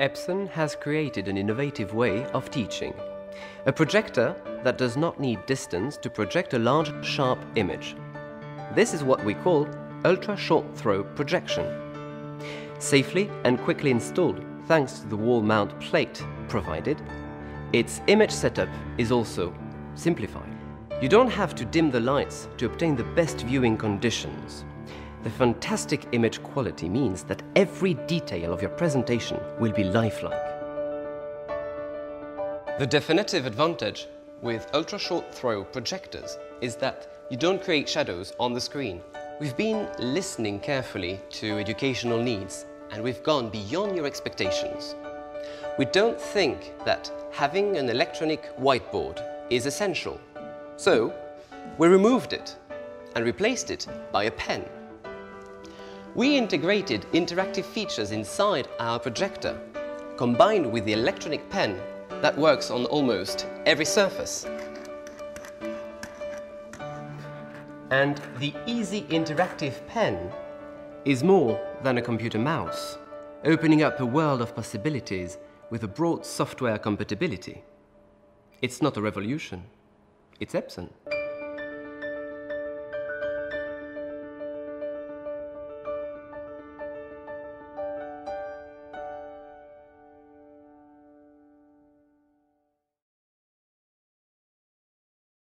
Epson has created an innovative way of teaching. A projector that does not need distance to project a large, sharp image. This is what we call ultra-short-throw projection. Safely and quickly installed thanks to the wall mount plate provided, its image setup is also simplified. You don't have to dim the lights to obtain the best viewing conditions. The fantastic image quality means that every detail of your presentation will be lifelike. The definitive advantage with ultra-short-throw projectors is that you don't create shadows on the screen. We've been listening carefully to educational needs, and we've gone beyond your expectations. We don't think that having an electronic whiteboard is essential. So, we removed it and replaced it by a pen. We integrated interactive features inside our projector, combined with the electronic pen that works on almost every surface. And the easy interactive pen is more than a computer mouse, opening up a world of possibilities with a broad software compatibility. It's not a revolution, it's Epson.